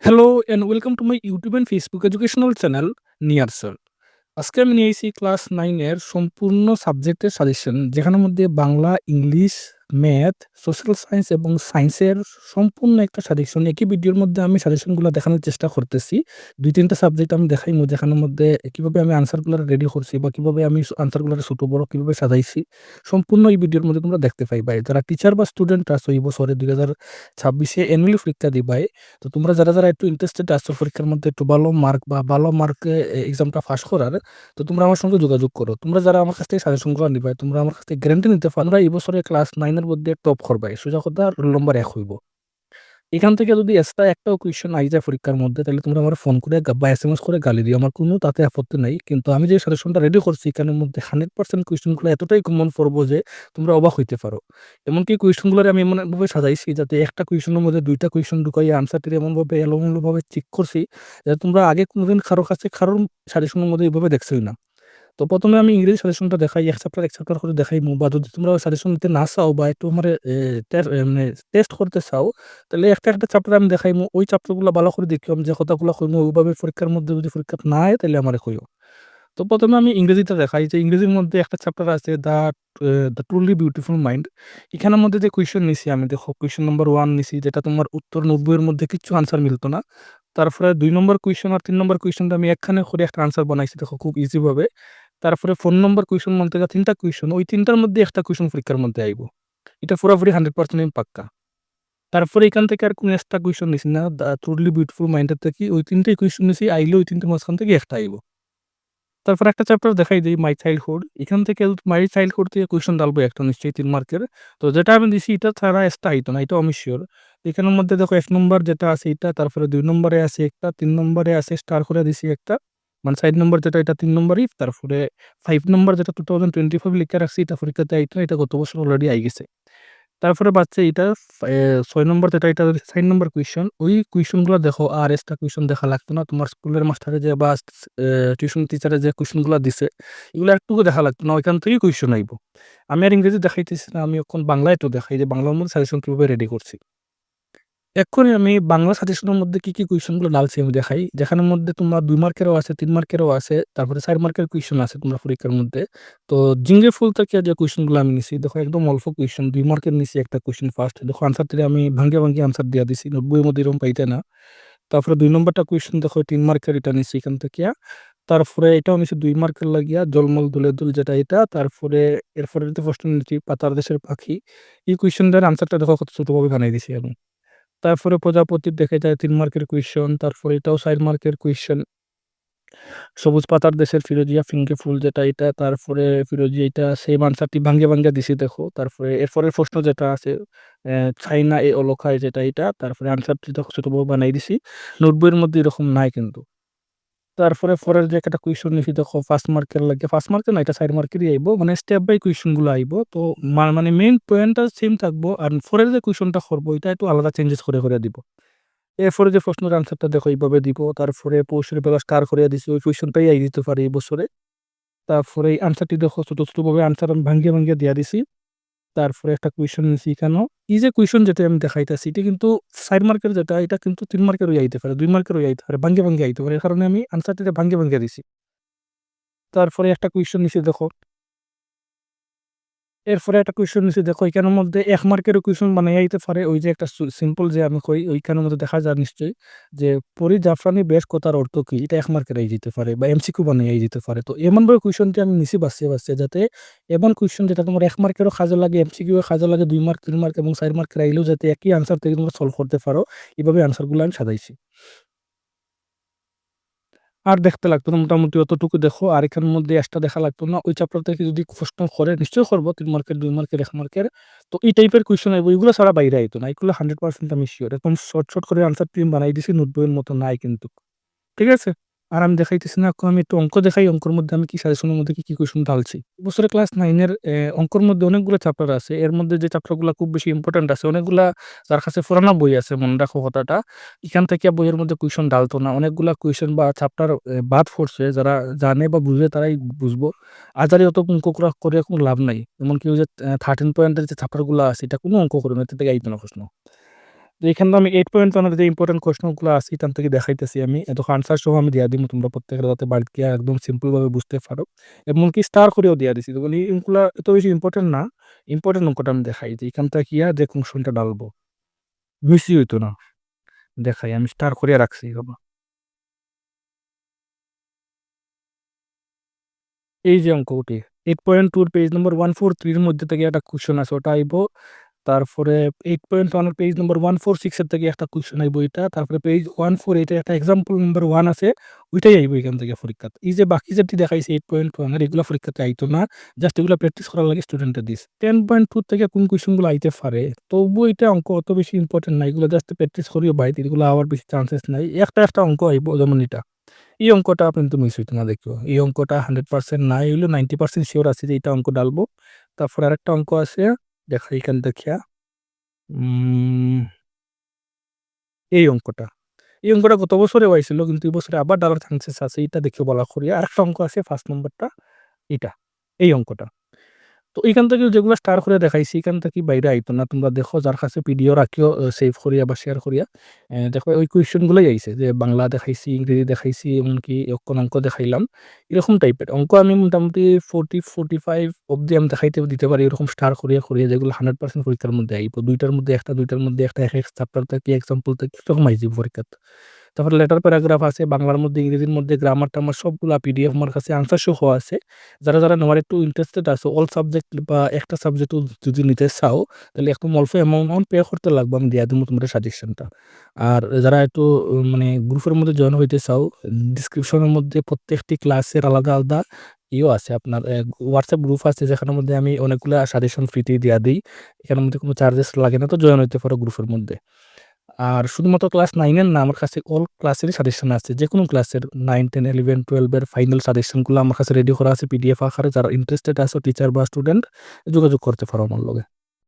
Hello and welcome to my YouTube and Facebook educational channel near sir. আজকে আমি নিয়ে এসেছি ক্লাস 9 এর সম্পূর্ণ সাবজেক্টের সাজেশন, যেখানের মধ্যে Bangla, English, math, social science এবং সায়েন্সের সম্পূর্ণ একটা সাজেশন। একই ভিডিওর মধ্যে আমি সাজেশনগুলো দেখানোর চেষ্টা করতেছি। ২-৩ টা সাবজেক্ট আমি দেখাইমু, যেখানের মধ্যে কিভাবে আমি আনসারগুলো রেডি করছি বা কিভাবে আমি আনসারগুলো ছোট বড় কিভাবে সাজাইছি। সম্পূর্ণ এই ভিডিওর মধ্যে তোমরা দেখতে পাইবা। যারা টিচার বা স্টুডেন্ট আছো এই বছরে ২০২৬ অ্যানুয়ালি পরীক্ষা দিবাই, তো তোমরা যারা একটু ইন্টারেস্টেড আছো পরীক্ষার মধ্যে একটু ভালো মার্ক বা ভালো মার্কে এক্সামটা পাস করার, তো তোমরা আমার সঙ্গে যোগাযোগ করো। তোমরা যারা আমার কাছ থেকে সাজেশনগুলো নিবাই, তোমরা আমার কাছ থেকে গ্যারান্টি নিতে পারো তোমরা এই বছরে ক্লাস 9 এর মধ্যে টপ করবাই। সোজা কথা রোল নম্বর ১ হইব। এখান থেকে যদি এক্সট্রা একটাও কোয়েশ্চেন আই যায় পরীক্ষার মধ্যে, তাহলে তোমরা আমারে ফোন করে বা এসএমএস করে গালি দিও। আমার কোনো তাতে আপত্তি নাই। কিন্তু আমি যে সাজেশনটা রেডি করছি এখানের মধ্যে 100% কোয়েশ্চেন গুলো এতটাই কমন পড়বো যে তোমরা অবাক হইতে পারো। এমনকি কোয়েশ্চেন গুলারে আমি এমনভাবে সাজাইছি যাতে একটা কোয়েশ্চেনের মধ্যে ২ টা কোয়েশ্চেন ঢুকাইয়া আনসারটি এমনভাবে এলোমেলোভাবে চেক করছি যাতে তোমরা আগে কোনদিন কারো কাছে কারোর সাজেশনের মধ্যে এভাবে দেখছোই না। তো ১ম এ আমি ইংরেজি সাজেশনটা দেখাই, ১ চ্যাপ্টার করে দেখাইমু, বা যদি তোমরা সাজেশন নিতে না চাও বা একটু আমারে মানে টেস্ট করতে চাও, তাহলে একটা চ্যাপ্টার আমি দেখাইমু। ওই চ্যাপ্টারগুলা ভালো করে দেখিও। আমি যে কথাগুলা কইমু ওইভাবে পরীক্ষার মধ্যে যদি পরীক্ষা না আয় তাইলে আমারে কইও। তো ১ম এ আমি ইংরেজিটা দেখাই যে ইংরেজির মধ্যে একটা চ্যাপ্টার আছে দ্য ট্রুলি বিউটিফুল মাইন্ড। এখানের মধ্যে যে কুয়েশন নিছি আমি, দেখো কুয়েশন নাম্বার ১ নিছি, যেটা তোমার উত্তর ৯০ এর মধ্যে কিচ্ছু আনসার মিলত না। তারপরে ২ নম্বর কুয়েশন আর ৩ নম্বর কুয়েশনটা আমি একখানে করে একটা আনসার বানাইছি, দেখো খুব ইজি ভাবে। তারপরে ৪ নম্বর কুয়েশন মধ্যে ৩ টা কুয়েশন, ওই ৩ টার মধ্যে একটা কুয়েশন পরীক্ষার মধ্যে আইব। এটা পুরাপুরি 100% আমি পাক্কা। তারপরে এখান থেকে আর কোন এক্সট্রা কুয়েশন নিছি না। দ্য ট্রুলি বিউটিফুল মাইন্ড এর থেকে ওই ৩ টাই কুয়েশন নিছি, আইলে ওই ৩ টার মাঝখান থেকে একটা আইব। তারপর একটা চ্যাপ্টার দেখাই দেই, মাই চাইল্ডহুড। এখান থেকে মাই চাইল্ডহুড থেকে কোয়েশ্চেন ডালবো একটা নিশ্চয়ই ৩ মার্কের। তো যেটা আমি দিছি এটা ছাড়া এক্সট্রা আইতো না, এটা আমি সিউর। এখানের মধ্যে দেখো ১ নম্বর যেটা আছে এটা, তারপরে ২ নম্বরে আছে একটা, ৩ নম্বরে আছে স্টার করে দিছি একটা। মানে ৪ নম্বর যেটা এটা ৩ নম্বরই। তারপরে ৫ নম্বর যেটা 2025 লিখে রাখছি এটা পরীক্ষাতে আইতো না, এটা গত বছর অলরেডি আই গেছে। তারপরে বাচ্চা এটা ৬ নম্বর যেটা এটা ৪ নম্বর কুয়েশন। ওই কুয়েশন গুলা দেখো, আর এক্সট্রা কুয়েশন দেখা লাগতো না। তোমার স্কুলের মাস্টারে যে বা টিউশন টিচারে যে কুয়েশন গুলা দিছে, এগুলো একটুকু দেখা লাগতো না। ওইখান থেকেই কুয়েশন আইব। আমি আর ইংরেজি দেখাইতেছি না, আমি এখন বাংলায় একটু দেখাই যে বাংলার মধ্যে সাজেশন কিভাবে রেডি করছি। এক্ষুনি আমি বাংলা সাজেশনের মধ্যে কি কুয়েশন গুলো ডালছি আমি দেখাই। যেখানের মধ্যে তোমার ২ মার্কেরও আছে, ৩ মার্কেরও আছে, তারপরে ৪ মার্কের কুয়েশন আছে তোমার পরীক্ষার মধ্যে। তো জিঙ্গের ফুল থেকে যে কুয়েশন গুলো আমি নিছি, দেখো একদম অল্প কুয়েশন, ২ মার্কের নিছি একটা কুয়েশন ফার্স্ট। দেখো আনসার থেকে আমি ভাঙ্গে আনসার দিয়া দিছি। নোটবইয়ের মধ্যে এরকম পাইতে না। তারপরে ২ নম্বরটা কুয়েশন দেখো ৩ মার্কের, এটা নিছি এখান থেকে। তারপরে এটাও নিছি ২ মার্কের লাগিয়া জলমল দুলের দুল যেটা এটা। তারপরে এরপরে যে প্রশ্ন নিচ্ছি পাতার দেশের পাখি। এই কুয়েশনটার আনসারটা দেখো কত ছোটভাবে বানাই দিছি আমি। তারপরে প্রজাপতির দেখা যায় ৩ মার্কের কুয়েশন, তারপরে এটাও ৪ মার্কের কুয়েশন। সবুজ পাতার দেশের ফিরোজিয়া ফিংকে ফুল যেটা এটা, তারপরে ফিরোজিয়া এটা সেম আনসারটি ভাঙ্গে দিছি দেখো। তারপরে এরপরের প্রশ্ন যেটা আছে ছাইনা এ অলখায় যেটা এটা, তারপরে আনসারটি দেখো ছোটভাবে বানাই দিছি। নোটবইয়ের মধ্যে এরকম নাই কিন্তু। তারপরে পরের যে একটা কুয়েশন নিছি দেখো ৫ মার্কের লাগে, ৫ মার্কের না এটা ৪ মার্কেরই আইবো। মানে স্টেপ বাই কুয়েশন গুলো আইবো। তো মানে মেইন পয়েন্টটা সেম থাকবো। আর পরের যে কুয়েশনটা করবো এটা একটু আলাদা চেঞ্জেস করে দিব। এরপরে যে প্রশ্নের আনসারটা দেখো এইভাবে দিব। তারপরে পৌষের বেলা স্টার করিয়া দিছি। ওই কোয়েশনটাই দিতে পারি এই বছরে। তারপরে এই আনসারটি দেখো ছোট ভাবে আনসার আমি ভাঙ্গিয়ে দিয়া দিছি। তারপরে একটা কুয়েশন নিছি এখানেও। এই যে কুয়েশন যেটা আমি দেখাইতেছি এটা কিন্তু ৪ মার্কের যেটা এটা কিন্তু ৩ মার্কেরও আইতে পারে, ২ মার্কেরও আইতে পারে। ভাঙ্গে আইতে পারে। এর কারণে আমি আনসারটিতে ভাঙ্গে দিছি। তারপরে একটা কুয়েশন নিছি দেখো। এরপরে একটা কুয়েশন নিছি দেখো, এখানের মধ্যে ১ মার্কেরও কুয়েশন বানাইয়া দিতে পারে। ওই যে একটা সিম্পল যে আমি কই ওইখানের মধ্যে দেখা যায় নিশ্চয়ই যে জাফরানি বেশ কথার অর্থ কি? এটা ১ মার্কের যেতে পারে বা এমসিকিউ বানাইয়া যেতে পারে। তো এমনভাবে কুয়েশনটি আমি নিছি বাছিয়ে যাতে এমন কুয়েশন যেটা তোমার ১ মার্কেরও কাজে লাগে, এমসিকিউ এর কাজে লাগে, ২ মার্ক, ৩ মার্ক এবং ৪ মার্কের আইলেও যাতে একই আনসার থেকে তোমরা সলভ করতে পারো। এভাবে আনসারগুলো আমি সাজাইছি। আর দেখতে লাগতো না, মোটামুটি অতটুকু দেখো। আর এখানের মধ্যে এক্সট্রা দেখা লাগতো না। ওই চ্যাপ্টার থেকে যদি প্রশ্ন করে নিশ্চয়ই করব ৩ মার্কের, ২ মার্কের, ১ মার্কের। তো এই টাইপের কুয়েশন আইব। এগুলো ছাড়া বাইরে আইতো না। এগুলো 100% আমি সিউর। এরকম শর্ট করে আনসার টিম বানাই দিছি, নোট বইয়ের মতো নাই কিন্তু। ঠিক আছে? আর আমি দেখাইতেছি না, এখন আমি একটু অঙ্ক দেখাই। অঙ্কের মধ্যে আমি কি সাজেশনের মধ্যে কি কোয়েশন ঢালছি। এবছরে ক্লাস 9 এর অঙ্কর মধ্যে অনেকগুলো চ্যাপ্টার আছে। এর মধ্যে যে চ্যাপ্টারগুলা খুব বেশি ইম্পোর্টেন্ট আছে, অনেকগুলা যার কাছে পুরানা বই আছে মনে রাখো কথাটা। এখান থেকে বইয়ের মধ্যে কোয়েশন ঢালতো না। অনেকগুলা কোয়েশন বা চ্যাপ্টার বাদ পড়ছে। যারা জানে বা বুঝে তারাই বুঝবো। আজারে অত অঙ্ক করে কোনো লাভ নাই। এমনকি ওই যে 13 পয়েন্টের যে চ্যাপ্টারগুলা আছে এটা কোনো অঙ্ক করে না। এতে থেকে আইতো না প্রশ্ন। তো এখানে আমি 8.1 এর যে ইম্পোর্টেন্ট কোয়েশ্চেনগুলো আছে এখান থেকে দেখাইতেছি আমি। দেখো আনসার সহ আমি দিয়া দিমু তোমরা প্রত্যেকে যাতে বাড়িতে গিয়া একদম সিম্পল ভাবে বুঝতে পারো। এমনকি স্টার করেও দিয়া দিছি। তো এগুলা এত বেশি ইম্পোর্টেন্ট না। ইম্পোর্টেন্ট অঙ্কটা আমি দেখাই যে এখান থেকে গিয়া যে কোশ্চেনটা ডালবো। মিসই হইতো না। দেখাই আমি স্টার করিয়া রাখছি বাবা। এই যে অঙ্কটি 8.2 এর পেজ নম্বর 143 এর মধ্যে থেকে একটা কোয়েশ্চেন আছে ওটা আইবো। তারপরে 8.1 এর পেজ নম্বর 146 এর থেকে একটা কোয়েশ্চেন আইবো এটা। তারপরে পেজ 148 এর একটা এক্সাম্পল নাম্বার 1 আছে, ওইটাই আইবো এখান থেকে পরীক্ষাতে। এই যে বাকি যেটি দেখাইছি 8.1 এর এগুলা পরীক্ষাতে আইতো না। জাস্ট এগুলা প্র্যাকটিস করার লাগে স্টুডেন্টে দিছে। 10.2 থেকে কোন কোয়েশ্চেন গুলো আইতে পারে, তবুও এটা অঙ্ক অত বেশি ইম্পোর্টেন্ট না। এগুলো জাস্ট প্র্যাকটিস করিও বাড়িতে, এগুলো আবার বেশি চান্সেস নাই। একটা অঙ্ক আইবো যেমন এটা। এই অঙ্কটা কিন্তু মিস হইতো না দেখিও। এই অঙ্কটা 100% নাই হইলেও 90% সিওর আছি যে এইটা অঙ্ক ডালবো। তারপরে আরেকটা অঙ্ক আছে, দেখাই এখান দেখিয়া। উম এই অঙ্কটা। এই অঙ্কটা গত বছরেও আইছিল কিন্তু এই বছরে আবার ডালার চান্সেস আছে। এইটা দেখিও বলা করি। আরেকটা অঙ্ক আছে 1st নাম্বারটা এইটা। এই অঙ্কটা। তো এইখান থেকে যেগুলা স্টার করে দেখাইছি এখান থেকে বাইরে আইতো না। তোমরা দেখো যার কাছে পিডিও রাখিও সেভ করিয়া বা শেয়ার করিয়া। দেখো ওই কোয়েশ্চেন গুলাই আইছে যে বাংলা দেখাইছি, ইংরেজি দেখাইছি, এমনকি অঙ্ক দেখাইলাম। এরকম টাইপের অঙ্ক আমি মোটামুটি 40-45 অব্দি আমি দেখাইতে দিতে পারি এরকম স্টার করিয়া যেগুলো 100% পরীক্ষার মধ্যে আইব। ২ টার মধ্যে ১ টা, ২ টার মধ্যে ১ টা, এক চ্যাপ্টার থেকে এক্সাম্পল থেকে এরকম আইজিব পরীক্ষাতে। তারপরে লেটার প্যারাগ্রাফ আছে বাংলার মধ্যে, ইংরেজির মধ্যে, গ্রামার-টামার সবগুলা পিডিএফ আমার কাছে আনসার সহ আছে। যারা নেওয়ার একটু ইন্টারেস্টেড আছো, অল সাবজেক্ট বা একটা সাবজেক্টও যদি নিতে চাও, তাহলে একদম অল্প অ্যামাউন্ট পে করতে লাগবে। আমি দিয়া দিমু তোমরা সাজেশনটা। আর যারা একটু মানে গ্রুপের মধ্যে জয়েন হইতে চাও, ডেসক্রিপশনের মধ্যে প্রত্যেকটি ক্লাসের আলাদা আছে আপনার WhatsApp গ্রুপ আছে যেখানের মধ্যে আমি অনেকগুলা সাজেশন ফ্রিতেই দিয়া দেই। এখানের মধ্যে কোনো চার্জেস লাগে না, তো জয়েন হইতে পারো গ্রুপের মধ্যে। আর শুধুমাত্র ক্লাস 9 এর না, আমার কাছে অল ক্লাসেরই সাজেশন আছে। যেকোনো ক্লাসের 9, 10, 11, 12 এর ফাইনাল সাজেশনগুলো আমার কাছে রেডি করা আছে পিডিএফ আকারে। যারা ইন্টারেস্টেড আছো টিচার বা স্টুডেন্ট যোগাযোগ করতে পারো আমার লগে।